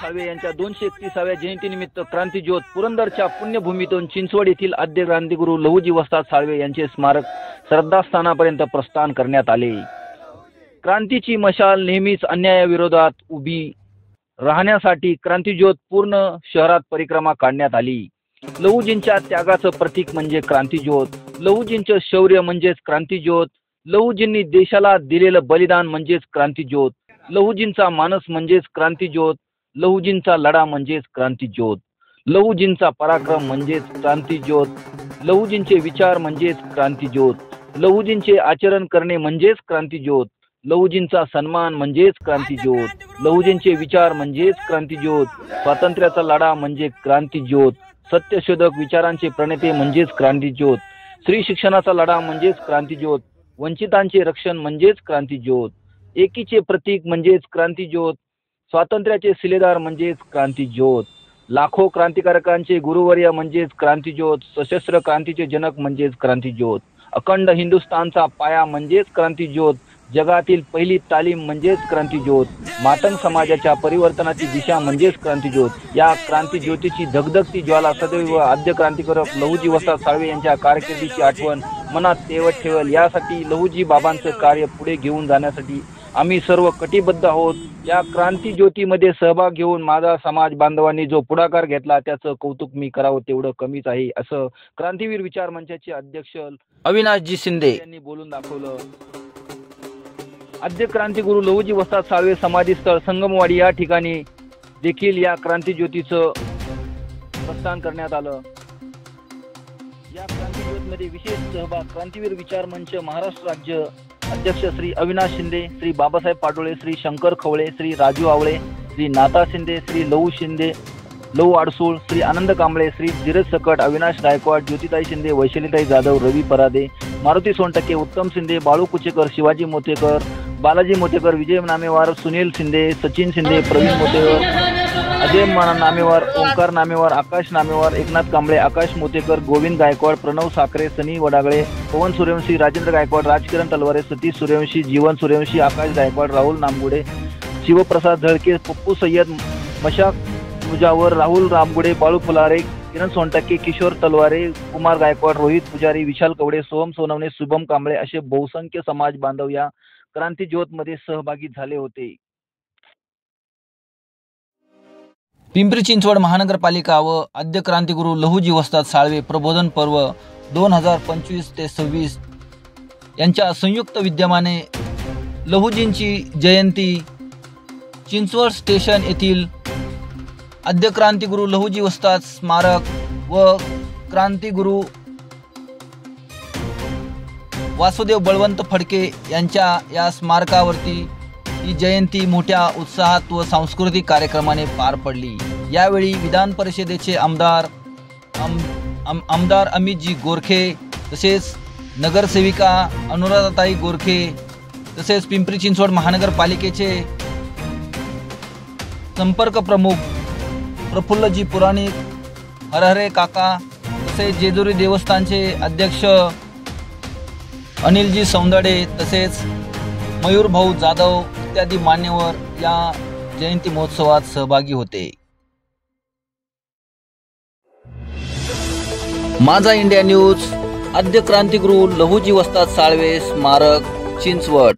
साळवे यांच्या 231व्या जयंतीनिमित्त क्रांतीज्योत पुरंदरच्या पुण्यभूमीतून चिंचवड येथील आद्य क्रांतिगुरू लहुजी वस्ताद साळवे यांचे स्मारक श्रद्धास्थानापर्यंत प्रस्थान करण्यात आले। क्रांतीची मशाल नेहमीच अन्यायाविरोधात उभी राहण्यासाठी क्रांतीज्योत पूर्ण शहरात परिक्रमा काढण्यात आली। लहुजींच्या त्यागाचं प्रतीक म्हणजे क्रांतीज्योत, लहुजींचं शौर्य म्हणजेच क्रांतीज्योत, लहुजींनी देशाला दिलेलं बलिदान म्हणजेच क्रांतीज्योत, लहुजींचा मानस म्हणजेच क्रांतीज्योत, लहुजींचा लढा म्हणजेच क्रांतीज्योत, लहुजींचा पराक्रम म्हणजेच क्रांतीज्योत, लहुजींचे विचार म्हणजेच क्रांतीज्योत, लहुजींचे आचरण करणे म्हणजेच क्रांतीज्योत, लहुजींचा सन्मान म्हणजेच क्रांतीज्योत, लहुजींचे विचार म्हणजेच क्रांतीज्योत, स्वातंत्र्याचा लढा म्हणजे क्रांतीज्योत, सत्यशोधक विचारांचे प्रणेते म्हणजेच क्रांतीज्योत, स्त्री शिक्षणाचा लढा म्हणजेच क्रांतीज्योत, वंचितांचे रक्षण म्हणजेच क्रांतीज्योत, एकीचे प्रतीक म्हणजेच क्रांतीज्योत, स्वातंत्र्याचे शिलेदार म्हणजेच क्रांतीज्योत, लाखो क्रांतिकारकांचे गुरुवर्य म्हणजेच क्रांतीज्योत, सशस्त्र क्रांतीचे जनक म्हणजेच क्रांतीज्योत, अखंड हिंदुस्थानचा पाया म्हणजेच क्रांतीज्योत, जगातील पहिली तालीम म्हणजेच क्रांतीज्योत, मातंग समाजाच्या परिवर्तनाची दिशा म्हणजेच क्रांतीज्योत। या क्रांतीज्योतीची धगधगती ज्वाला सदैव आद्य क्रांतिकारक लहुजी वस्ताद साळवे यांच्या कारकिर्दीची आठवण मनात तेवत ठेवेल। यासाठी लहुजी बाबांचं कार्य पुढे घेऊन जाण्यासाठी आम्ही सर्व कटिबद्ध आहोत। या क्रांतीज्योतीमध्ये सहभाग घेऊन माझा समाज बांधवांनी जो पुढाकार घेतला त्याचं कौतुक मी करावं तेवढं कमीच आहे, असं क्रांतीवीर विचार मंचाचे अध्यक्ष अविनाशजी शिंदे यांनी बोलून दाखवलं। आद्य क्रांतिगुरू लहुजी वस्ताद साळवे समाधीस्थळ संगमवाडी या ठिकाणी देखील या क्रांतीज्योतीचं प्रस्थान करण्यात आलं। या क्रांतीज्योतीमध्ये विशेष सहभाग क्रांतीवीर विचार मंच महाराष्ट्र राज्य अध्यक्ष श्री अविनाश शिंदे, श्री बाबासाहेब पाटोळे, श्री शंकर खवळे, श्री राजू आवळे, श्री नाता शिंदे, श्री लहू शिंदे, लहू आडसूळ, श्री आनंद कांबळे, श्री धीरज सकट, अविनाश गायकवाड, ज्योतिताई शिंदे, वैशालीताई जाधव, रवी परादे, मारुती सोनटक्के, उत्तम शिंदे, बाळू कुचेकर, शिवाजी मोतेकर, बालाजी मोतेकर, विजय नामेवार, सुनील शिंदे, सचिन शिंदे, प्रवीण मोतेकर, अजय नामेवार, ओंकार नामेवार, आकाश नामेवार, एकनाथ कांबळे, आकाश मोतेकर, गोविंद गायकवाड, प्रणव साखरे, सनी वडागळे, पवन सूर्यवंशी, राजेंद्र गायकवाड, राजकिरण तलवारे, सतीश सूर्यवंशी, जीवन सूर्यवंशी, आकाश गायकवाड, राहुल नामगुडे, शिवप्रसाद झळके, पप्पू सय्यद, मशाक मुजावर, राहुल रामगुडे, बाळू फुलारे, किरण सोनटक्के, किशोर तलवारे, कुमार गायकवाड, रोहित पुजारी, विशाल कवडे, सोहम सोनवणे, शुभम कांबळे असे बहुसंख्य समाज बांधव या क्रांतीज्योत मध्ये सहभागी झाले होते। पिंपरी चिंचवड महानगरपालिका व आद्य क्रांतिगुरू लहुजी वस्ताद साळवे प्रबोधन पर्व 2025 ते 26 यांच्या संयुक्त विद्यमाने लहुजींची जयंती चिंचवड स्टेशन येथील आद्य क्रांतिगुरू लहुजी वस्ताद स्मारक व क्रांतिगुरू वासुदेव बळवंत फडके यांच्या या स्मारकावरती ही जयंती मोठ्या उत्साहात व सांस्कृतिक कार्यक्रमाने पार पडली। यावेळी विधान परिषदेचे आमदार अमितजी गोरखे, तसेच नगरसेविका अनुराधाताई गोरखे, तसेच पिंपरी चिंचवड महानगरपालिकेचे संपर्क प्रमुख प्रफुल्लजी पुराणिक, हरहरे काका, तसेच जेजुरी देवस्थानचे अध्यक्ष अनिलजी सौंदडे, तसेच मयूर भाऊ जाधव इत्यादी मान्यवर या जयंती महोत्सवात सहभागी होते। माझा इंडिया न्यूज आद्य क्रांतिगुरू लहुजी वस्ताद साळवे स्मारक चिंचवड।